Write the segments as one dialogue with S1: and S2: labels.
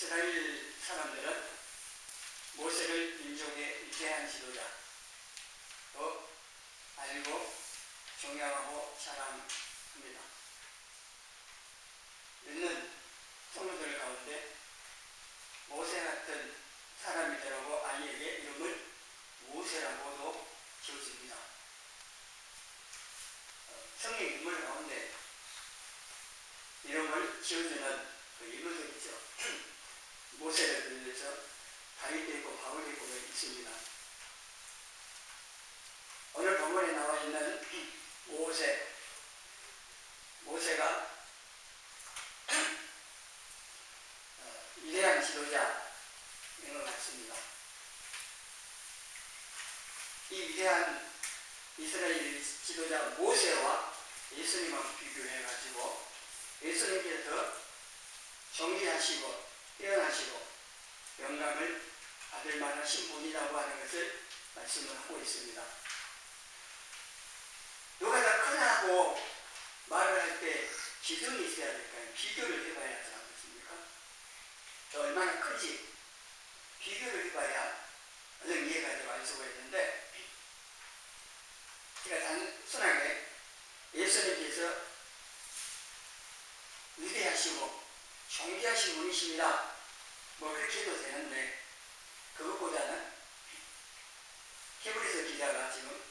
S1: 이스라엘 사람들은 모세를 민족의 위대한 지도자로 알고 존경하고 자랑합니다. 있는 성도들 가운데 모세 같은 사람이 되라고 아이에게 이름을 모세라고도 지어줍니다. 성경 인물 가운데 이름을 지어주는 그 인물들 있죠. 모세를 비롯해서 다윗도 있고 바울도 있고 있습니다. 오늘 본문에 나와 있는 모세가 위대한 지도자인 것 같습니다. 이 위대한 이스라엘 지도자 모세와 예수님을 비교해가지고 예수님께서 더 존귀하시고 뛰어나시고 영광을 받을 만하신 분이라고 하는 것을 말씀을 하고 있습니다. 누가 더 크다고 말을 할 때 기준이 있어야 될까요? 비교를 해봐야 하지 않겠습니까? 저 얼마나 크지? 비교를 해봐야 어느 이해가 되고 알 수가 있는데, 제가 단순하게 예수님께서 위대하시고 존귀하신 분이십니다, 뭐 그렇게 해도 되는데, 그것보다는 히브리서 기자가 지금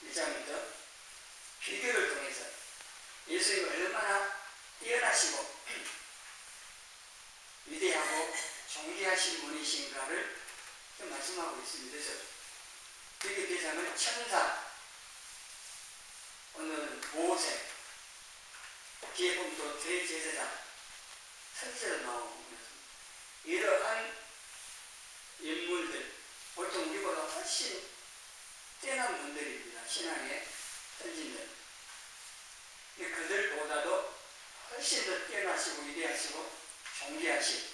S1: 1장부터 비교를 통해서 예수님이 얼마나 뛰어나시고 위대하고 존귀하신 분이신가를 좀 말씀하고 있습니다. 그래서 비교 대상은 천사, 오늘은 모세, 뒤에 보면 또 대제사장, 선지자로 나오고 이러한 인물들, 보통 우리보다 훨씬 뛰어난 분들입니다. 신앙의 선진들. 그들보다도 훨씬 더 뛰어나시고 위대하시고 존귀하신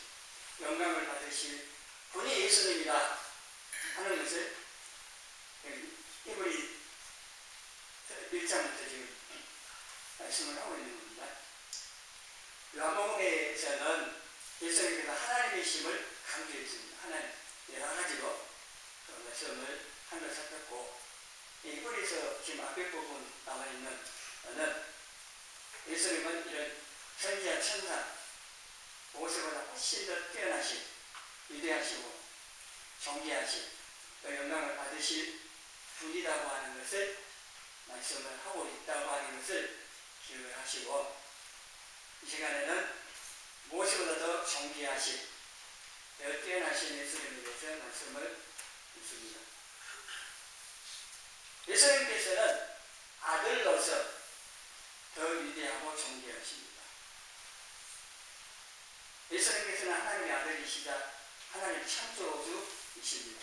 S1: 영광을 받으실 분이 예수님이다 하는 것을 히브리 1장부터 지금 말씀을 하고 있는 겁니다. 요한복음에서는 예수님께서 하나님이심을 강조했습니다. 하나님 여러 가지로 말씀을 한 걸 살폈고, 히브리서 지금 앞에 부분 나와 있는 예수님은 이런 선지자 천사 모세보다 훨씬 더 뛰어나신 위대하시고 존귀하신 영광을 받으실 분이라고 하는 것을 말씀을 하고 있다고 하는 것을 기억을 하시고, 이 시간에는 모세보다 더 존귀하신 더 뛰어나신 예수님에 대해서 말씀을 듣습니다. 예수님께서는 아들로서 더 위대하고 존귀하십니다. 예수님께서는 하나님의 아들이시자 하나님 창조주이십니다.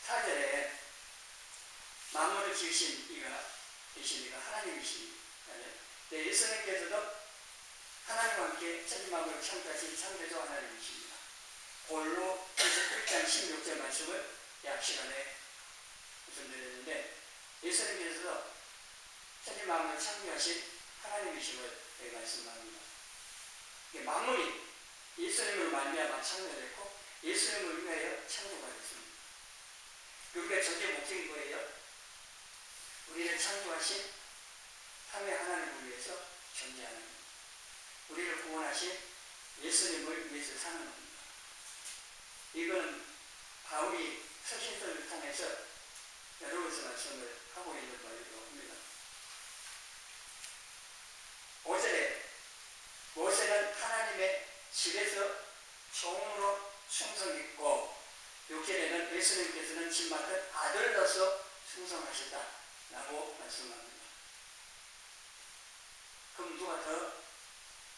S1: 4절에 만물을 지으신 이가 계시니까 하나님이십니다. 예수님께서도 하나님과 함께 천지만물을 창조하신 창조주 하나님이십니다. 골로 1장 16절 말씀을 약 시간에 말씀드렸는데, 예수님께서도 천지만물을 창조하신 하나님이심을 말씀합니다. 만물이 예수님을 말미암아 창조됐고 예수님을 위하여 창조가 됐습니다. 우리가 존재 목적인 거예요. 우리를 창조하신 삼위 하나님을 위해서 존재하는 겁니다. 우리를 구원하신 예수님을 위해서 사는 겁니다. 이건 바울이 서신서를 통해서 여러 곳에서 말씀을 하고 있는 바이기도 합니다. 5절에 모세는 하나님의 집에서 종으로 충성했고, 6절에는 예수님께서는 집 맡은 아들로서 충성하셨다라고 말씀합니다. 그럼 누가 더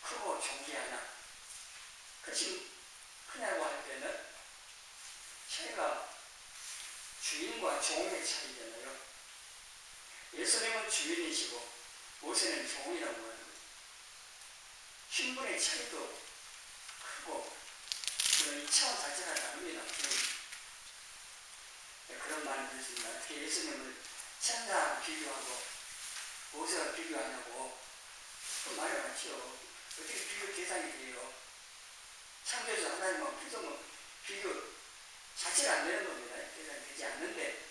S1: 크고 존귀하냐? 그치 크냐고 할 때는 차이가 주인과 종의 차이잖아요. 예수님은 주인이시고 모세는 종이라고 하는 거예요. 신분의 차이도 크고 그런 차원 자체가 다릅니다. 그런 말을 듣습니다. 어떻게 예수님을 천사하고 비교하고 모세와 비교하냐고 그 말이 많죠. 어떻게 비교 대상이 돼요? 창조주 하나님하고 비교 자체가 안 되는 겁니다. 대상이 되지 않는데.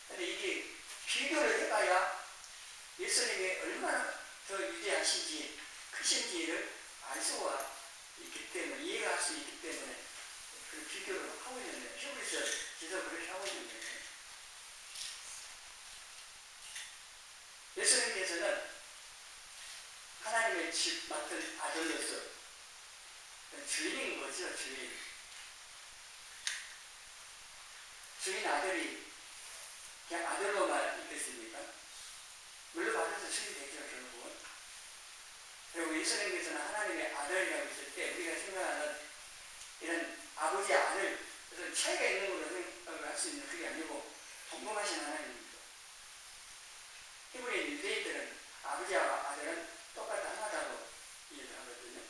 S1: 근데 이게 비교를 해봐야 예수님이 얼마나 더 위대하신지, 크신지를 알 수가 있기 때문에, 이해가 할 수 있기 때문에 그 비교를 하고 있는 거예요. 히브리서 지도 그렇게 하고 있는 거예요. 예수님께서는 하나님의 집 맡은 아들로서 주인인 거죠, 주인. 주인 아들이 그냥 아들로만 있겠습니까? 물려받아서 주인이 되죠, 결국은. 그리고 예수님께서는 하나님의 아들이라고 했을 때 우리가 생각하는 이런 아버지 아들, 그래서 차이가 있는 걸로 생각을 할 수 있는 그게 아니고 동등하신 하나님입니다. 히브리 유대인들은 아버지와 아들은 똑같이 하나다고 이해를 하거든요.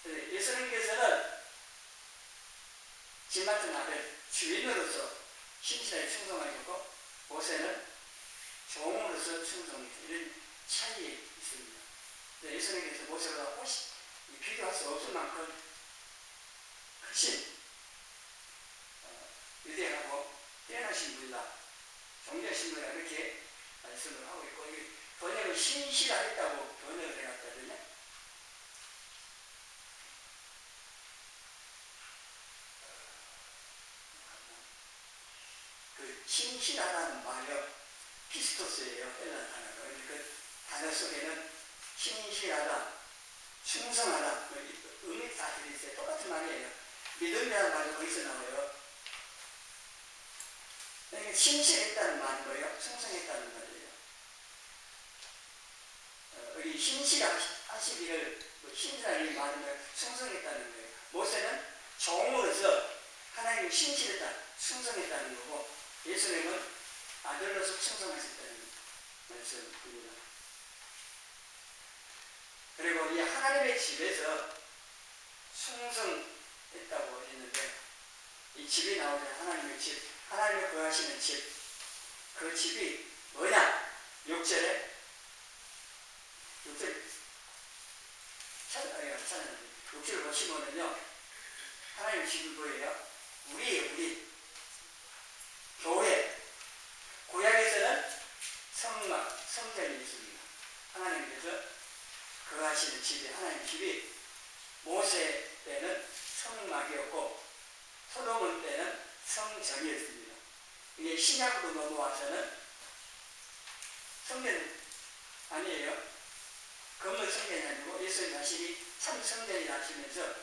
S1: 예수님께서는 집 맡은 아들, 주인으로서 신실하게 충성하셨고, 모세는 종으로서 충성했다. 이런 차이 있습니다. 예수님께서 모세보다 훨씬 비교할 수 없을 만큼 크신 위대하고 뛰어나신 분이다. 존귀하신 분이다. 이렇게 말씀을 하고 있고, 이 번역을 신실하였다고 번역을 해놨거든요. 그 신실하다는 말이요, 피스토스예요. 헬라 단어가. 그 단어 속에는 신실하다, 충성하다, 의미 다 들어있어요. 똑같은 말이에요. 믿음이라는 말도 거기서 나와요. 그러니까 신실했다는 말은 뭐예요? 충성했다는 말이에요. 여기 신실하시기를, 신실하는 말은 충성했다는 거예요. 모세는 종으로서 하나님이 신실했다, 충성했다는 거고, 예수님은 아들로서 충성하셨다는 말씀입니다. 그리고 이 하나님의 집에서 충성했다고 했는데, 이 집이 나오죠. 하나님의 집, 하나님이 거하시는 집. 그 집이 뭐냐? 6절에 찾아요. 6절을 보시면은요, 하나님의 집이 뭐예요? 우리 교회. 구약에서는 성전이 있습니다. 하나님께서 거하시는 집이, 하나님의 집이 모세 때는 성막이었고 솔로몬 때는 성전이었습니다. 이게 신약으로 넘어와서는 성전 아니에요. 건물 성전이 아니고 예수님 자신이 참 성전이라 하시면서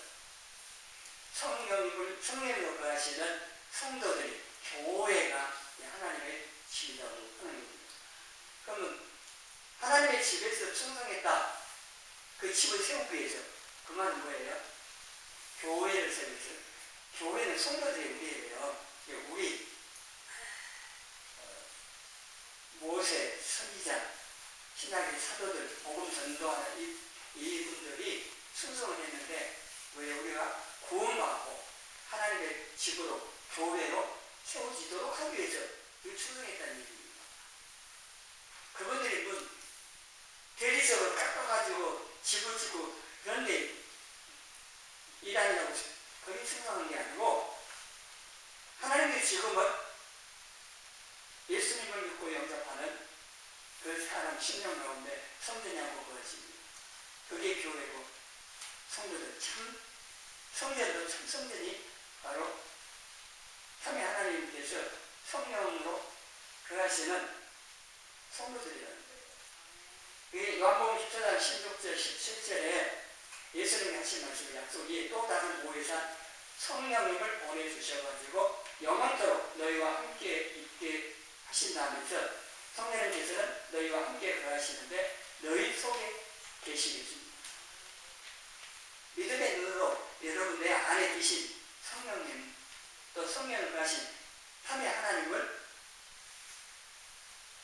S1: 성령으로 거하시는 성도들이, 교회가 하나님의 집이라고 하는 겁니다. 그러면 하나님의 집에서 충성했다. 그 집을 세우기 위해서. 그 말은 뭐예요? 교회를 세우기 위해서. 교회는 성도들의 우리예요. 우리 모세, 선지자, 신약의 사도들, 복음 전도하는 이분들이 충성을 했는데, 왜 우리가 구원받고 하나님의 집으로, 교회로 세워지도록 하기 위해서 충성했다는 얘기입니다. 그분들이 대리석을 깎아가지고 집을 짓고 그런데 일하느라고 거기 충성한 게 아니고, 하나님의 지금은 예수님을 믿고 영접하는 그 사람 10명 가운데 성전이라고 그러십니다. 그게 교회고, 성도들 참 성전도 참 성전이 바로 삼위 하나님께서 성령으로 거하시는 성도들이라는 거예요. 요한복음 14장 16절 17절에 예수님이 하신 말씀, 약속이 또 다른 보혜사 성령님을 보내주셔가지고 영원토록 너희와 함께 있게 하신다면서, 성령님께서는 너희와 함께 거하시는데 너희 속에 계시겠습니다. 믿음의 눈으로 여러분 내 안에 계신 성령님, 또 성령을 거하신 삼위 하나님을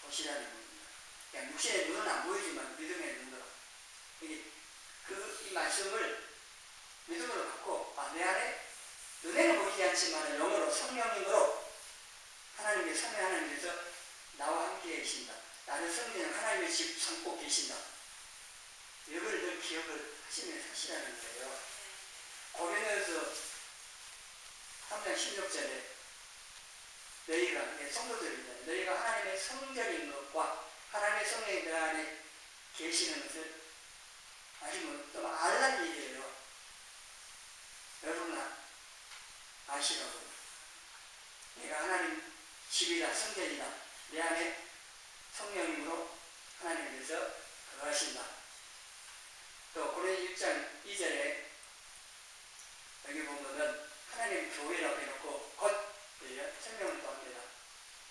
S1: 보시라는 겁니다. 그냥 육신의 눈은 안 보이지만 믿음의 눈으로 이 말씀을 믿음으로 받고, 내 안에 눈에는 보이지 않지만 영으로 성령님으로 하나님의 삼위 하나님께서 나와 함께 계신다. 나는 성령 하나님의 집 삼고 계신다. 이걸 늘 기억을 하시면서 사시라는 거예요. 고린도서 3장 16절에 너희가, 성도들입니다. 너희가 하나님의 성전인 것과 하나님의 성령이 너 안에 계시는 것을 아시면 좀 알란 일이에요. 여러분 아시라고. 내가 하나님 집이다, 성전이다. 내 안에 성령님으로 하나님께서 거하신다. 또 고린도 6장 2절에 여기 보면은 하나님 교회라고 해놓고 곧 설명을 또 합니다.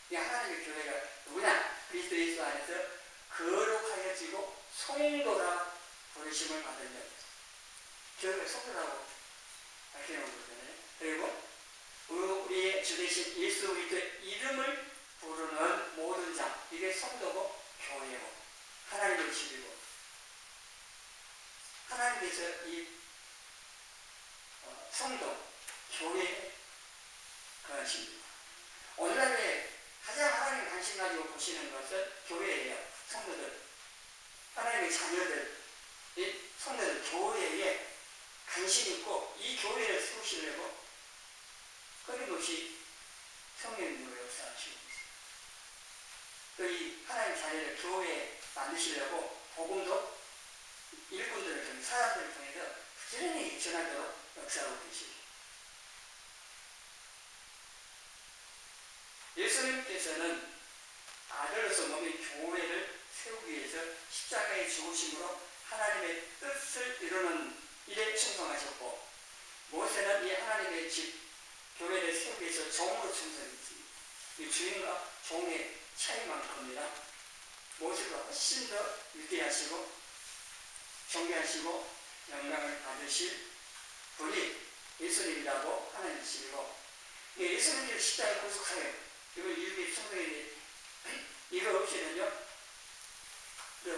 S1: 이 하나님의 교회가 누구냐? 그리스도 예수 안에서 거룩하여지고 성도라 부르심을 받은 자. 교회가 성도라고 밝혀놓은 거잖아요. 그리고 우리의 주 대신 예수 그리스도의 이름을 부르는 모든 자, 이게 성도고 교회고 하나님의 집이고 하나님께서 이 성도, 교회에 거하십니다. 오늘날에 가장 하나님 관심 가지고 보시는 것은 교회예요. 성도들, 하나님의 자녀들, 이 성도들 교회에 관심 있고 이 교회를 세우시려고 끊임없이 성령님으로 역사하시고 있습니다. 또 이 하나님 자녀를 교회에 만드시려고 복음도 일꾼들을 통해 사람들을 통해서 부지런히 전하도록 역사하고 계십니다. 예수님께서는 아들로서 몸인 교회를 세우기 위해서 십자가에 죽으심으로 하나님의 뜻을 이루는 일에 충성하셨고 모세는 이 하나님의 집 교회를 세우기 위해서 종으로 충성했습니다. 이 주인과 종의 차이만큼이나 모세가 훨씬 더 위대하시고 존귀하시고 영광을 받으실 분이 예수님이라고 하는 것이고 예수님께서 십자가에 고속하여 이걸 일개 충성인데 이거 없이는요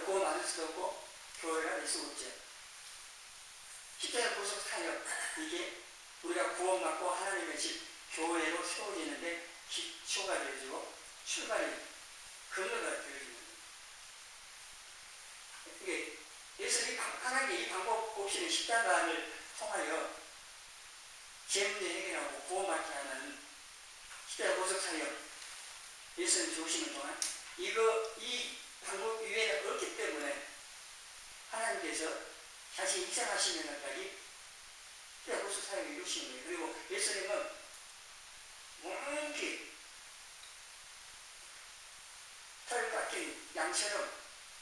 S1: 구원 받을 수도 없고 교회가 될 수가 없죠. 십자가에 고속하여 이게 우리가 구원받고 하나님의 집 교회로 세워지는데 기초가 되어지고 출발이 근거가 되어집니다. 이게 예수님이 하나님의 이 방법 없이는 십자가를 통하여 죄 문제 해결하고 구원받게 하는 십자가 고속 사역 예수님 죽으시는 동안 이 방법 이외에는 없기 때문에 하나님께서 다시 입생하시는 날까지 십자가 고속 사역을 이루시는 거예요. 그리고 예수님은 뭉게 털 깎인 양처럼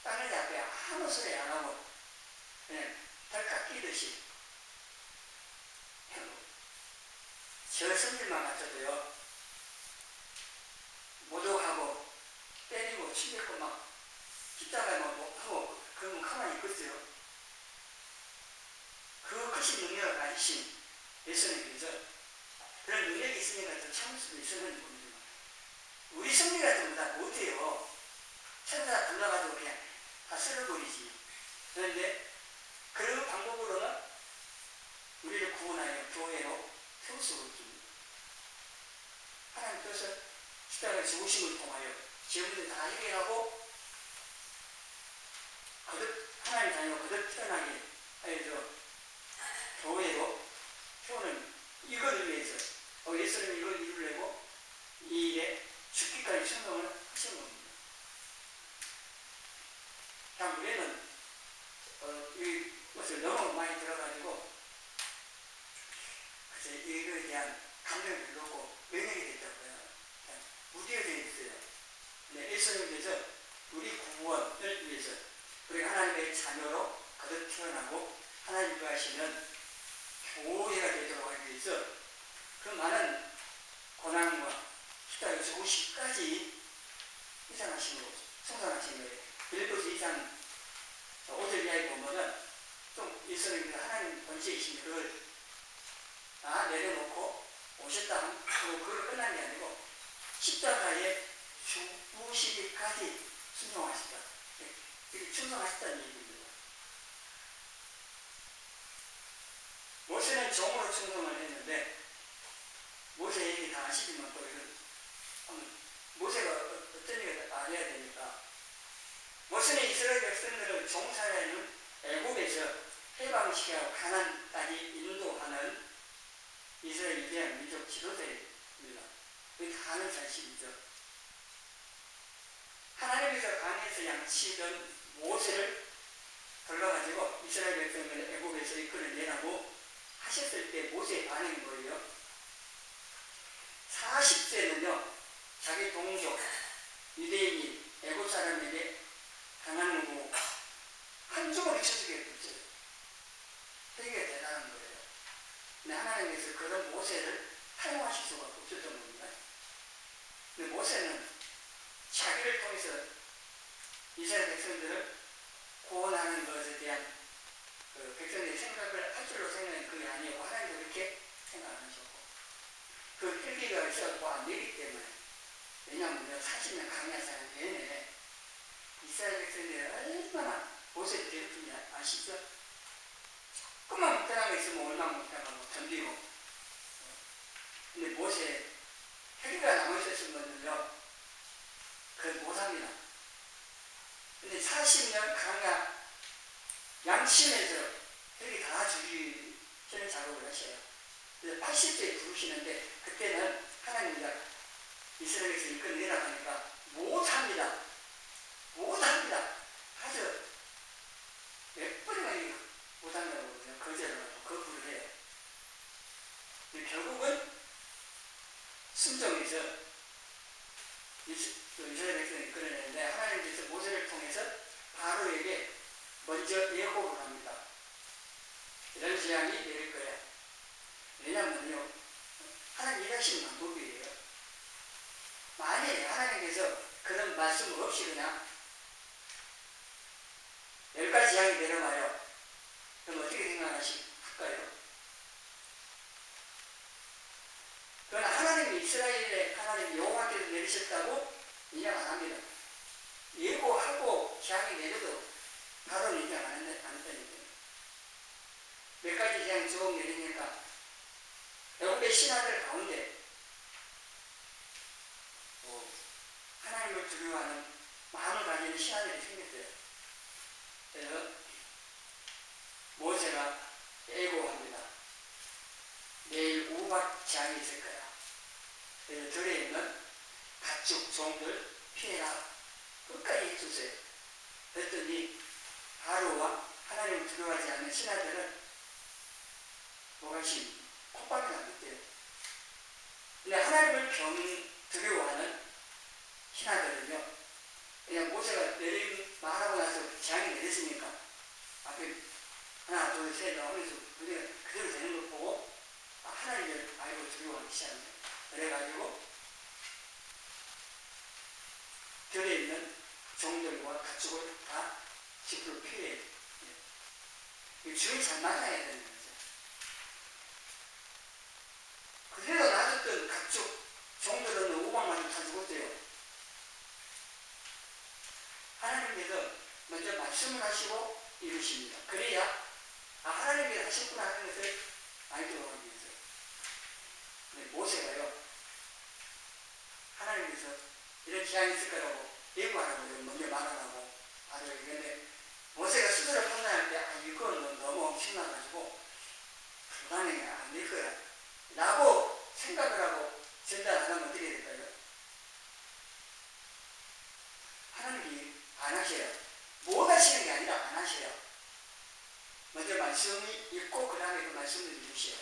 S1: 땅을 앞에 아무 소리 안 하고 그냥 털 깎이듯이 저 성질만 갖춰도요 모독하고 때리고 치겠고 막 십자가에 뭐 하고 그러면 가만히 있겠어요. 그 크신 능력을 가지신 예수님께서 그런 능력이 있으니까 더 참을 수도 있었는지 모르지만 우리 성리 같은 건 다 못해요. 천사 불러가지고 그냥 다 쓸어버리지. 그런데 그 방법으로는 우리를 구원하여 교회로 세울 수가 없습니다. 하나님 뜻은 십자가의 죽으심을 통하여 죄문을 다 해결하고 거듭 하나님 자녀가 거듭 태어나게 하여서 교회로 세우는 이걸 위해서 예수님이 이걸 이루려고 이 일에 죽기까지 충성을 하신 겁니다. 참 우리는 이것을 너무 많이 들어가지고 글쎄 이거에 대한 감명을 잃고 면역이 됐다고요. 무뎌져 있어요. 네, 예수님께서 우리 구원을 위해서 우리 하나님의 자녀로 거듭 태어나고 하나님과 하시는 교회가 되도록 하기 위해서 그 많은 고난과 십자가에 죽으시기까지 희생하신 거죠. 성산하신 거예요. 빌립보서 2장 5절 이하에 보면은 좀 예수님께서 하나님 권세이신 그걸 다 내려놓고 오셨다 하고 그걸 끝난 게 아니고 십자가에 죽으시기까지 순종하시다. 이렇게 충성하셨다는 얘기입니다. 모세는 종으로 충성을 했는데 모세 얘기 다 아시지만 또 이런 모세가 어떤 얘기를 알아야 되니까 모세는 이스라엘 백성들을 종살이하는 애국에서 해방시키고 가나안까지 인도하는 이스라엘 위대한 민족 지도자입니다. 그게 다 아는 사실이죠. 하나님께서 강에서 양치던 모세를 불러가지고 이스라엘 백성을 애굽에서 이끌어내라고 하셨을 때 모세의 반응이 뭐예요? 40세는요 자기 동족 유대인이 애굽 사람에게 당하는 거고 한 주먹을 쳐주겠죠. 되게 대단한 거예요. 근데 하나님께서 그런 모세를 사용하실 수가 없었던 겁니다. 근데 모세는 자기를 통해서 이스라엘 백성들을 구원하는 것에 대한 그 백성들의 생각을 할 줄로 생각하는 그게 아니고 하나님도 그렇게 생각하셨고 그 혈기가 있었고 안 되기 때문에 왜냐하면 40년 강야 사람 내내 이스라엘 백성들이 얼마나 모세를 괴롭힌지 아시죠? 조금만 못하는 거 있으면 얼마나 못하고 덤비고 근데 모세 혈기가 남아있었으면요 그걸 못합니다. 근데 40년 강야 양심에서 혈기 다 죽이시는 작업을 하셔요. 그래서 80세에 부르시는데 그때는 하나님이 이스라엘에서 이끌어내라고 하니까 못합니다. 못합니다. 하죠. 몇 번이나 못한다고 그냥 거절을 하고 거부를 해요. 근데 결국은 순종해서 이스라엘 백성을 이끌어내는데 하나님께서 모세를 통해서 바로에게 먼저 예고를 합니다. 이런 재앙이 내릴 거야. 왜냐하면요 하나님 일하시는 방법이에요. 만약에 하나님께서 그런 말씀 없이 그냥 10가지 재앙이 내려와요. 그럼 어떻게 생각하실까요? 그러나 하나님이 이스라엘의 하나님 여호와께서 내리셨다고 인정 안 합니다. 예고하고 재앙이 내려도 바로 인정 안 한다니까요. 몇 가지 재앙이 쭉 내리니까 애굽의 신하들 가운데 하나님을 두려워하는 마음을 가지는 신하들이 생겼어요. 그래서 모세가 예고합니다. 내일 우박 재앙이 있을 거야. 그래서 들에 있는 가축 종들 피해라. 끝까지 해주세요. 그랬더니 바로와 하나님을 두려워하지 않는 신하들은 뭐가시 콧방이 났대요. 근데 하나님을 두려워하는 신하들은요 그냥 모세가 말하고 나서 재앙이 내렸으니까 앞에 하나 둘 셋 하면서 그대로 되는 걸 보고 하나님을 알고 두려워하기 시작합니다. 그래가지고 들에 있는 종들과 가축을 다 집으로 피해야 돼요. 주의 잘 만나야 되는 거죠. 그대로 놔뒀던 가축 종들은 500마리 다 죽었대요. 하나님께서 먼저 말씀을 하시고 이루십니다. 그래야 하나님께서 하셨구나 하는 것을 알도록 하기 위해서. 근데 모세가요 하나님께서 이런 재앙이 있을 거라고 예고하라고 먼저 말하라고 바로 얘기했는데 모세가 스스로 판단할 때 이건 너무 엄청나가지고 불가능해 안 될 거야 라고 생각을 하고 전달 안 하면 어떻게 될까요? 하나님이 안 하셔요. 못 하시는 게 아니라 안 하셔요. 먼저 말씀이 있고 그 다음에 그 말씀을 이루셔요.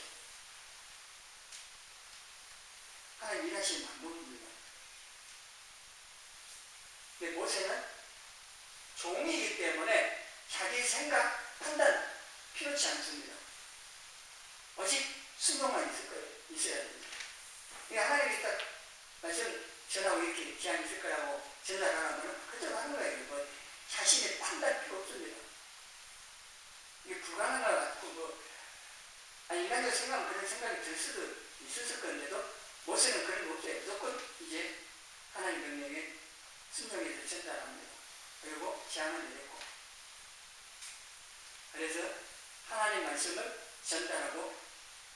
S1: 하나님 일하시는 방법입니다. 근데 모세는 종이기 때문에 자기 생각, 판단 필요치 않습니다. 오직 순종만 있어야 됩니다. 그러니까 하나님이 딱 말씀 전하고 이렇게 재앙이 있을 거라고 전달하면 그대로 하는 거예요. 뭐 자신의 판단 필요 없습니다. 이게 불가능한 것 같고 인간적 생각은 그런 생각이 들 수도 있었을 건데도 모세는 그런 거 없어요. 무조건 이제 하나님 명령에 순종해서 전달합니다. 그리고 재앙을 내렸고 그래서 하나님 말씀을 전달하고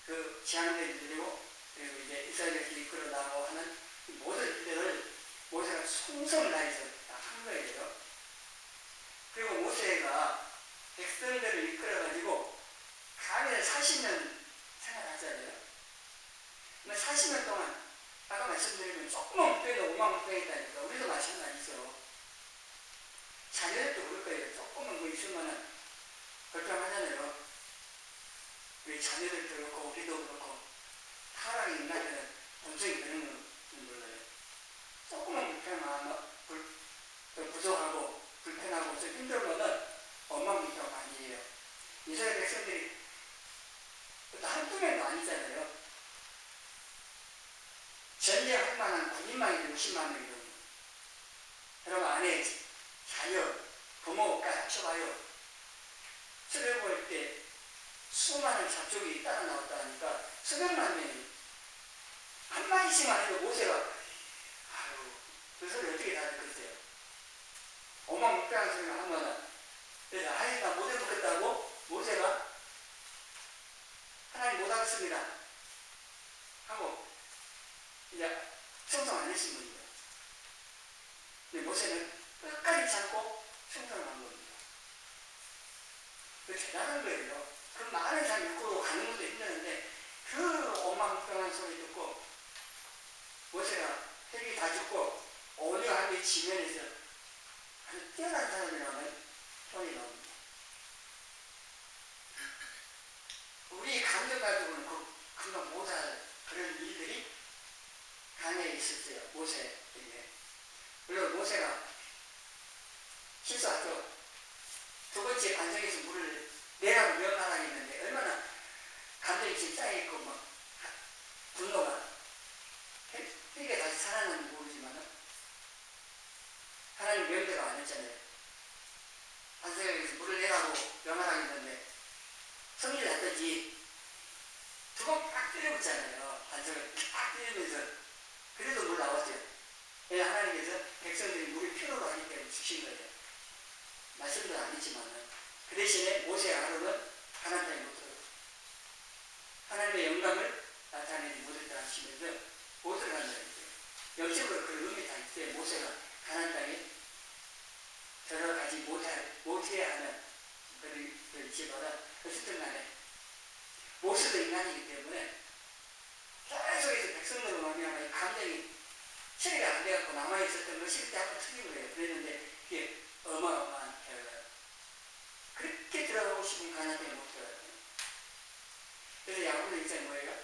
S1: 그 재앙을 내리고 그리고 이제 이스라엘에서 이끌어 나가고 하는 모든 일들을 모세가 충성을 다해서 다 한 거예요. 그리고 모세가 백성들을 이끌어가지고 40년 생활하잖아요. 40년 동안 아까 말씀드린 조금만 목표에도 5만 목표했다니까 우리도 마찬가지죠. 자녀들도 그럴 거예요. 조금만 뭐 있으면 걱정하잖아요. 우리 자녀들도 그렇고 우리도 그렇고 타락이 인간들은 본성이 그런 건 몰라요. 조금만 불편하고 부족하고 불편하고 좀 힘들면은 엉망진창 아니에요. 이스라엘 백성들이 한두 명도 아니잖아요. 전쟁할 만한 군인만 60만 명이거든요. 여러분 아내, 자녀, 부모까지 합쳐봐요. 수를 볼 때 수많은 잡족이 따라 나왔다니까 수백만 명이 한마디씩만 해도 모세가 아유 그 소리 어떻게 다 듣겠어요. 어마무시한 소리를 하면은 그래서 하나님 못 해먹겠다고 모세가 하나님 못하겠습니다 하고 이제 충성 안 했은 겁니다. 근데 모세는 끝까지 참고 충성을 한 겁니다. 그 대단한 거예요. 그 많은 사람 믿고 가는 것도 힘드는데 그 어마무시한 소리 듣고 모세가 헬기 다 죽고 온유하게 지면에서 아주 뛰어난 사람이라면 손이 나옵니다. 우리 감정 가지고는 금방 못할 그런 일들이 강에 있었어요. 모세에게. 물론 모세가 실수하죠. 두 번째 반성에서 물을 내라고 명하라 했는데 얼마나 감정이 지금 쌓여있고 막 분노가 헬기가 다시 살아나는지 모르지만 하나님 명대로 안 했잖아요. 반성에서 물을 내라고 명하라 했는데 성질을 났든지 두 번 딱 때려붙잖아요. 반성을 딱 때리면서 그래도 물 나왔죠. 왜냐 하나님께서 백성들이 물이 필요로 하기 때문에 주신 거예요. 말씀도 안 했지만 그 대신에 모세와 아론은 가나안 땅에 못 들어요. 하나님의 영광을 나타내지 못했다 하시면서 못 들어간다는 거예요. 영적으로 그런 의미 다 있어요. 모세가 가나안 땅에 들어가지 못해야 하는 그런 지바가 어쨌든 간에 모세도 인간이기 때문에 계속해서 백성들로 말미암아 감정이 처리가 안 돼갖고 남아있었던 것이 그때 한번 틀린 거예요. 그랬는데 그게 어마어마한 결과예요. 그렇게 들어가고 싶은 가나안 땅에 못 들어가요. 그래서 야곱의 인생이 뭐예요?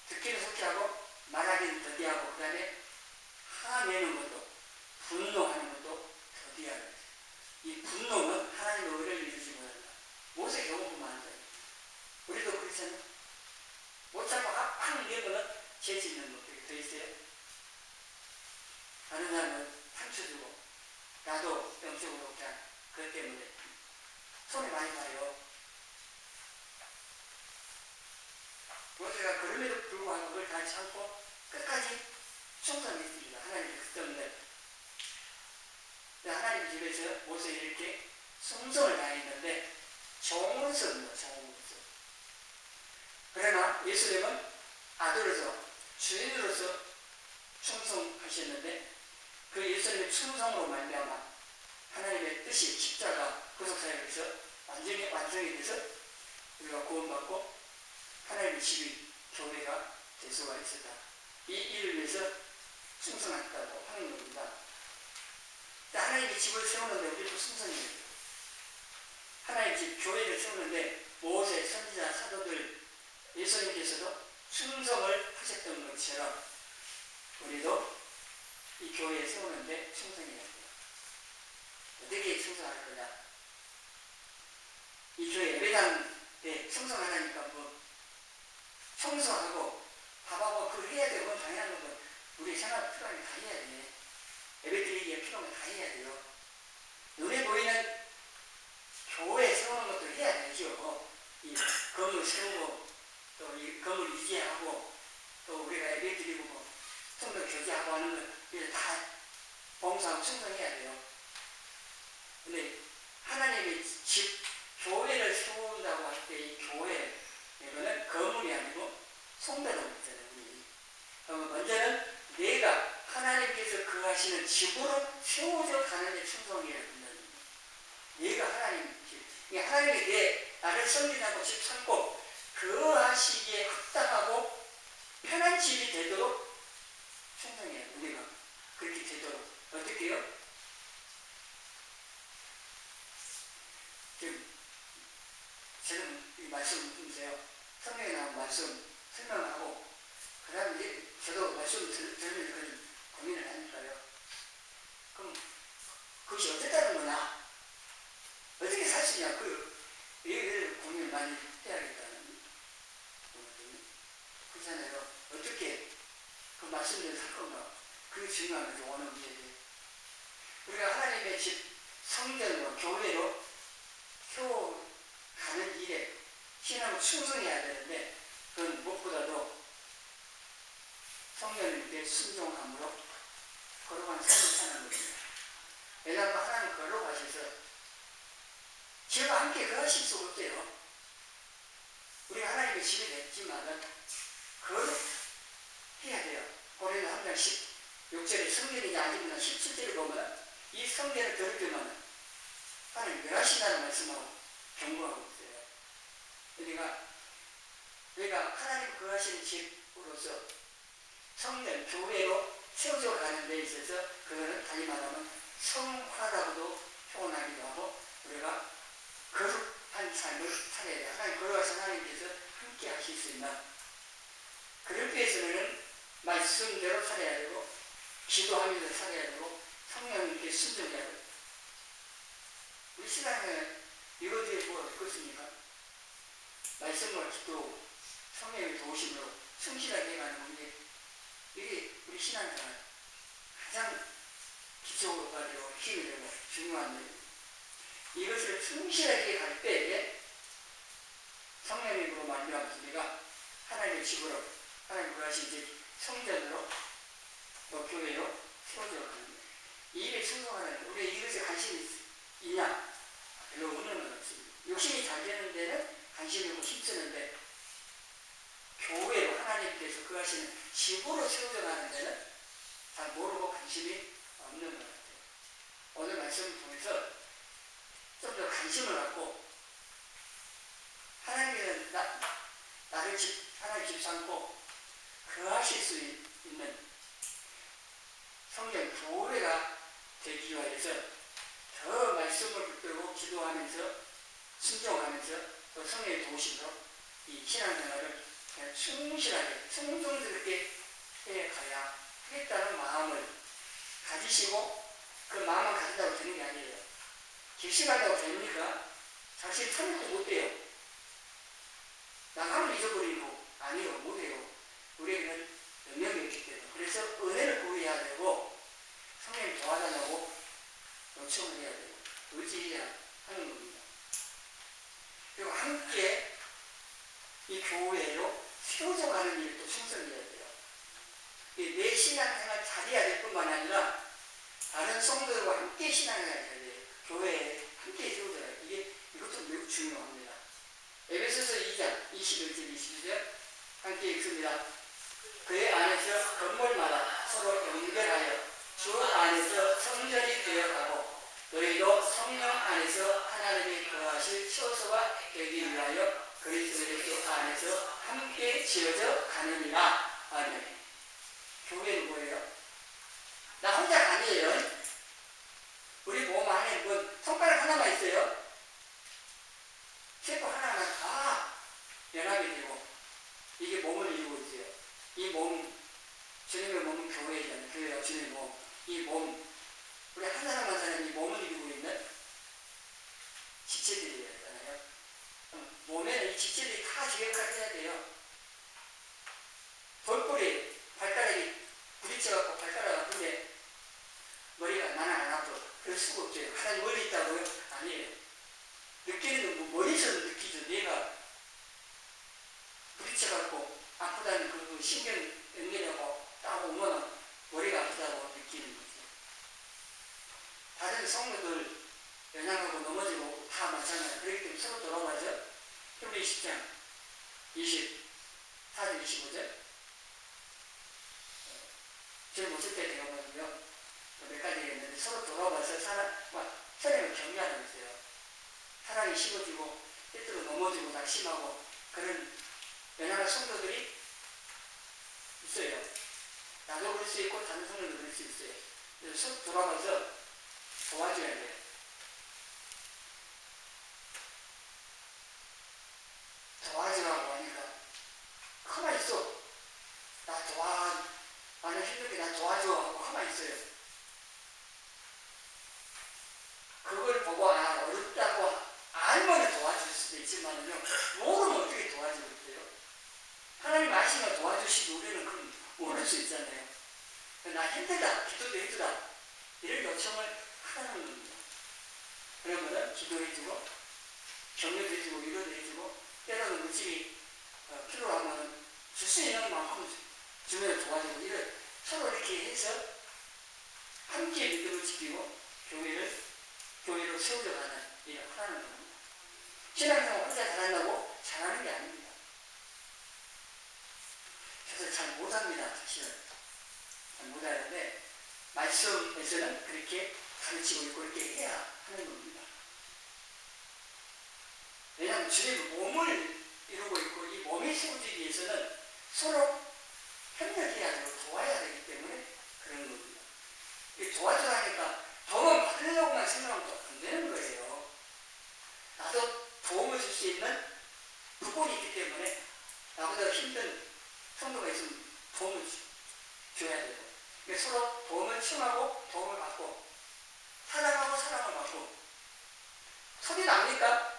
S1: 듣기는 속히하고 말하기는 더디하고 그 다음에 화내는 것도 분노하는 것도 더디하는 거예요. 이 분노는 하나님의 의를 이루지 못한다. 모세 경험뿐만 아니라 우리도 그렇잖아요. 못 참고 확 내면은 죄 짓는 것들이 더 있어요. 다른 사람은 상처 주고 나도 영적으로 그냥 그것 때문에 손에 많이 가요. 모세가 그럼에도 불구하고 그걸 다 참고 끝까지 충성했습니다. 하나님의 백성들. 하나님 집에서 모세 이렇게 충성을 다했는데 종으로서입니다. 종으로서. 그러나 예수님은 아들로서 주인으로서 충성하셨는데 그 예수님의 충성으로 말미암아 하나님의 뜻이 십자가 구속사역에서 완성이 돼서 우리가 구원받고 하나님의 집이 교회가 될 수가 있었다. 이 일을 위해서 충성했다고 하는 겁니다. 하나님의 집을 세우는데 우리도 충성해야 돼요. 하나님의 집 교회를 세우는데 모세, 선지자, 사도들 예수님께서도 충성을 하셨던 것처럼 우리도 이 교회에 세우는데 충성해야 돼요. 어떻게 충성할 거냐? 이 교회 예배당에 충성하라니까 뭐 청소하고 밥하고 그걸 해야 되고 그건 당연한 거고 우리 생활 필요하게 다 해야 돼. 예배 드리기에 필요한 거 다 해야 돼요. 눈에 보이는 교회 세우는 것도 해야 되죠. 이 건물 세우고 또 이 건물 유지하고 또 우리가 예배 드리고 뭐 성도 교제하고 하는 거 이제 다 봉사하고 충성해야 돼요. 근데 하나님의 집 교회를 세운다고 할 때 이 교회 이거는 건물이 아니고 성도라고 했잖아요. 그러면 먼저는 내가 하나님께서 거하시는 집으로 세워져 가는 데 충성해야 된다는 거예요. 얘가 하나님 집. 하나님에 대해 나를 성립하고 집 삼고 그 하시기에 합당하고 편한 집이 되도록 충성해요. 우리가 그렇게 되도록 어떻게 해요? 지금 저는 이 말씀 보세요. 성경에 나온 말씀 설명하고 그 다음에 이제 저도 말씀 들으면서 그런 고민을 하니까요. 그럼 그것이 어떻다는 거냐? 어떻게 살 수 있냐? 얘기를 고민을 많이 해야겠다는 거거든요. 그렇잖아요. 어떻게 그 말씀대로 살 건가? 그게 중요한 거죠. 오늘 문제에. 우리가 하나님의 집, 성전으로, 교회로 가는 일에 신앙을 충성해야 되는데 그건 무엇보다도 성령님께 순종함으로 걸어가는 삶을 사는 겁니다. 왜냐하면 하나님 걸어가셔서 저와 함께 거하실 수가 없대요. 우리가 하나님의 집이 됐지만은 그걸 해야 돼요. 고린도 3장 16절에 성전이냐 아니면 17절에 보면 이 성전을 더럽히면 하나님 멸하신다는 말씀하고 경고하고 있어요. 우리가 하나님 거하시는 집으로서 성전, 교회로 세워져 가는 데 있어서 그거는 다시 말하면 성화라고도 표현하기도 하고 우리가 거룩한 삶을 살아야 돼요. 하나님 걸어가신 하나님께서 함께 하실 수 있는 그럴 때에서는 말씀대로 살아야 되고 기도하면서 살아야 되고 성령님께 순종해야 되고 우리 신앙에 이것들이 뭐가 있겠습니까? 말씀과 기도, 성령의 도우심으로 성실하게 해가는 문제 이게 우리 신앙생활 가장 기초로 가지고 힘이 되고 중요한 일입니다. 이것을 성실하게 갈 때에 성령님으로 말미암아서 우리가 하나님의 집으로 하나님 구하신 집 성전으로 또 교회로 세워져 가는 거예요. 이 일에 충성하는 우리가 이것에 관심이 있냐? 별로 없는 건 없습니다. 욕심이 잘 되는 데는 관심이 있고 힘쓰는데 교회로 하나님께서 그 하시는 집으로 세워져 가는 데는 잘 모르고 관심이 없는 것 같아요. 오늘 말씀을 통해서 좀 더 관심을 갖고 하나님께서 나를 하나님 집 삼고 거하실 수 있는 성경 교회가 되기 위해서 더 말씀을 붙들고 기도하면서 순종하면서 또 성령의 도우심으로 이 신앙생활을 충실하게 성성스럽게 해가야 하겠다는 마음을 가지시고 그 마음을 가진다고 되는 게 아니에요. 결심한다고 됩니까? 사실 참여도 못해요. 나가면 잊어버리고 아니요 못해요. 우리에게는 능력이 없기 때문에 그래서 은혜를 구해야 되고 성령님 도와달라고 요청을 해야 되고 의지해야 하는 겁니다. 그리고 함께 이 교회로 세워져 가는 일도 충성해야 돼요. 내 신앙생활 잘해야 될 뿐만 아니라 다른 성도들과 함께 신앙생활 해야 돼요. 교회에 함께 세워져야 돼요. 이것도 매우 중요합니다. 에베소서 2장 21절 22절 함께 읽습니다. 그의 안에서 건물마다 서로 연결하여 주 안에서 성전이 되어가고 너희도 성령 안에서 하나님이 거하실 처소가 되기 위하여 그리스도 예수 안에서 함께 지어져 가느니라. 아멘. 교회는 뭐예요? 나 혼자 아니에요. 우리 몸 안에 손가락 하나만 있어요. 세포 하나만 다 연합이 되고 이게 몸을 이루고 있어요. 이 몸, 주님의 몸은 교회이잖아요. 교회가 주님의 몸. 이 몸, 우리 한 사람 한 사람이 몸을 이루고 있는 지체들이잖아요. 몸에는 이 지체들이 다 역할을 해야 돼요. 돌뿌리, 발가락이 부딪혀갖고 발가락 아픈데 머리가 나는 안 아프고 그럴 수가 없죠. 하나님 멀리 있다고요? 아니에요. 느끼는 건 머리에서 느끼죠. 내가 부딪혀갖고 아프다는 그 신경 연결하고 따고 오면 머리가 아프다고 느끼는 거죠. 다른 성도들 연약하고 넘어지고 다 마찬가지예요. 그렇기 때문에 서로 돌아가죠. 히브리 10장 24절 25절 저를 모실 때 제가 보면요. 몇 가지 얘기했는데 서로 돌아가서 서로를 격려하고 있어요. 사랑이 식어지고 때때로 넘어지고 낙심하고 그런 연약한 성도들이 있어요. 나도 그럴 수 있고 다른 성도도 그럴 수 있어요. 그래서 돌아가서 도와줘야 돼요. 도와주라고 하니까 가만히 있어. 나는 힘들게 나 도와줘 하고 가만히 있어요. 그걸 보고 어렵다고 알면 도와줄 수도 있지만요, 모르면 어떻게 도와주겠어요? 하나님 아시면 도와주시고 우리는 그럼 모를 수 있잖아요. 나 힘들다, 기도도 해주라, 이런 요청을 하라는 겁니다. 그러면은 기도해주고 격려도 해주고 위로도 해주고 때로는 물질이 필요하면 줄 수 있는 만큼 주변에 도와주고 이런 서로 이렇게 해서 함께 믿음을 지키고 교회로 세우려가는 일을 하라는 겁니다. 신앙생활 혼자 잘한다고 잘하는 게 아닙니다. 그래서 잘 못합니다. 사실은 잘 못하는데 말씀에서는 그렇게 가르치고 있고 이렇게 해야 하는 겁니다. 왜냐하면 주의 몸을 이루고 있고 이 몸이 세워지기 위해서는 서로 협력해야 되고 도와야 되기 때문에 그런 겁니다. 도와주라니까 도움을 받으려고만 생각하면 안 되는 거예요. 나도 도움을 줄 수 있는 부분이 있기 때문에 나보다 힘든 성도가 있으면 도움을 줘야 되고, 서로 도움을 청하고 도움을 받고 사랑하고 사랑을 받고. 소리 납니까?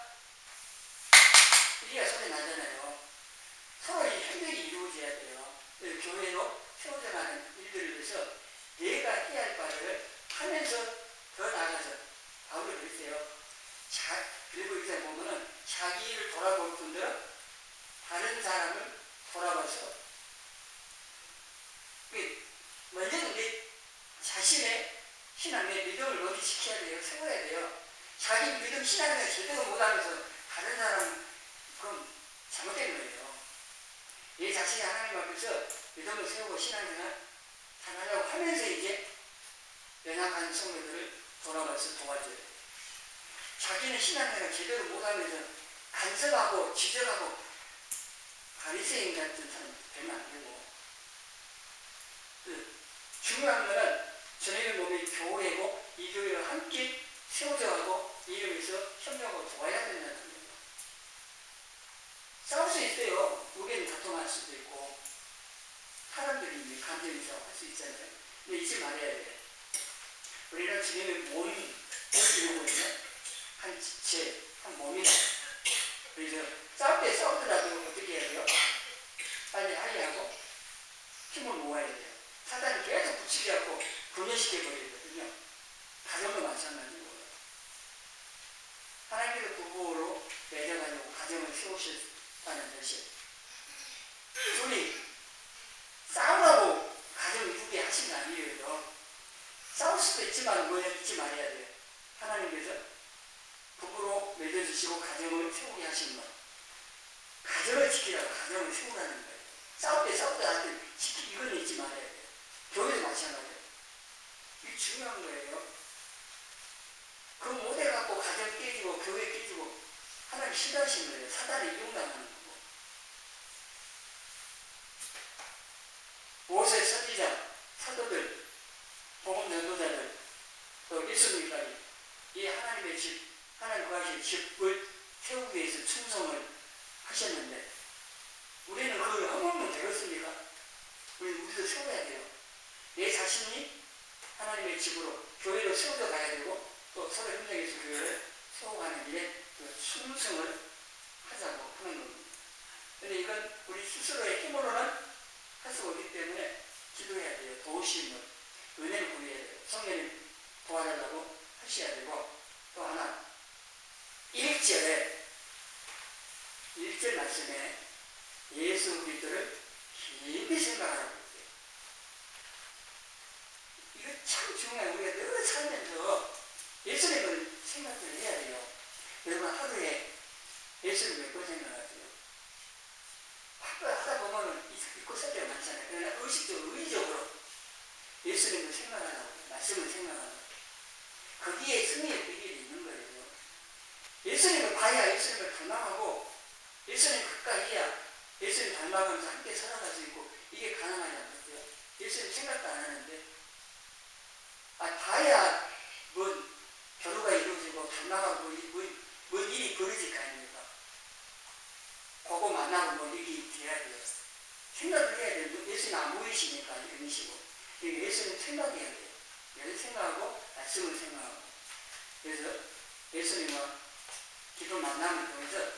S1: 이게 소리 나잖아요. 서로 이 협력이 이루어져야 돼요. 교회로 세워져가는 일들을 위해서 내가 해야 할 바를 하면서 더 나아가서 바울이 그랬어요. 그리고 이제 보면은 자기 일을 돌아볼 분들은 다른 사람을 돌아봐서 먼저는 내 자신의 신앙, 내 믿음을 먼저 지켜야 돼요. 세워야 돼요. 자기 믿음 신앙을 제대로 못하면서 다른 사람은 그럼 잘못된 거예요. 내 자신이 하나님 앞에서 믿음을 세우고 신앙생활 잘하려고 하면서 이제 연약한 성도들을 돌아가서 도와줘야 돼요. 자기는 신앙생활 제대로 못하면서 간섭하고 지적하고 바리새인 같은 사람 되면 안 되고, 중요한 것은 저녁의 몸이 교회고 이 교회를 함께 세워져가고 이를 위해서 협력하고 도와야 된다는 거예요. 싸울 수 있어요. 의견이 다툼할 수도 있고 사람들이 감정이 있어 할 수 있잖아요. 근데 잊지 말아야 돼요. 우리는 주님의 몸을 이루고 있는 한 지체, 한 몸이다. 그래서 싸울 때 싸우더라도 어떻게 해야 돼요? 빨리 하리하고 힘을 모아야 돼요. 사단이 계속 붙이게 하고 분열시켜버리거든요. 가정도 마찬가지고. 하나님께서 부부로 맺어가지고 가정을 세우셨다는 뜻이에요. 둘이 싸우라고 가정을 이루게 하신 게 아니에요. 싸울 수도 있지만 뭐 잊지 말아야 돼요. 하나님께서 부부로 맺어주시고 가정을 세우게 하신 것. 가정을 지키라고 가정을 세우라는 거예요. 싸울 때 싸우더라도 이건 잊지 말아야 돼요. 교회도 마찬가지예요. 이게 중요한 거예요. 그 모델 갖고 가정 깨지고 교회 깨지고 하나님 싫어하시는 거예요. 사단을 이용당하는 거고. 모세 선지자, 사도들, 복음 전도자들, 또 예수님까지 이 하나님의 집, 하나님 구하신 집을 세우기 위해서 충성을 하셨는데 우리는 그걸 허물면 되겠습니까? 우리도 세워야 돼요. 내 자신이 하나님의 집으로 교회로 세워져 가야 되고 또 서로 협력해서 교회를 세워가는 길에 충성을 하자고 하는 겁니다. 그런데 이건 우리 스스로의 힘으로는 할 수가 없기 때문에 기도해야 돼요. 도우심을, 은혜를 구해야 돼요. 성령님 도와달라고 하셔야 되고, 또 하나 1절 말씀에 예수 그리스도를 깊이 생각하라고 했어요. 이거 참 중요해요. 우리가 늘 살면서 예수님을 생각을 해야 돼요. 여러분 하루에 예수님 몇 번 생각하세요? 하다 보면은 잊고 살 때가 많잖아요. 그러나 의식적으로 예수님을 생각하라고, 말씀을 생각하라고. 거기에 승리의 비결이 있는 거예요. 예수님을 봐야 예수님을 닮아가고 예수님 가까이 해야 예수님 닮아가면서 함께 살아갈 수 있고 이게 가능하지 않겠어요? 예수님 생각도 안 하는데 봐야 뭔 결호가 이루어지고 닮아가고 뭔 일이 벌어질 거 아닙니까? 그거 만나고 뭐 일이 돼야 돼요. 생각을 해야 돼요. 예수님 안 보이시니까 이런 식으로. 그러니까 예수님 생각해야 돼요. 예수님 생각하고 말씀을 생각하고. 그래서 예수님과 기도 만남을 통해서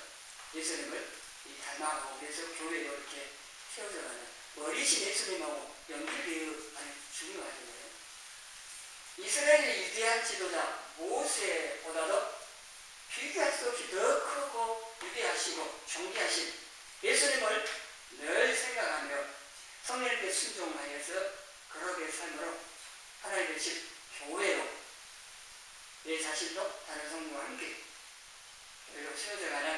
S1: 예수님을 닮아가고 그래서 교회에 이렇게 세워져가는 어리신 예수님하고 연결되어 아주 중요하잖아요. 이스라엘의 위대한 지도자 모세보다도 비교할 수 없이 더 크고 위대하시고 존귀하신 예수님을 늘 생각하며 성령님께 순종하여서 거룩의 삶으로 하나님의 집 교회로 내 자신도 다른 성도와 함께 교회로 세워져가는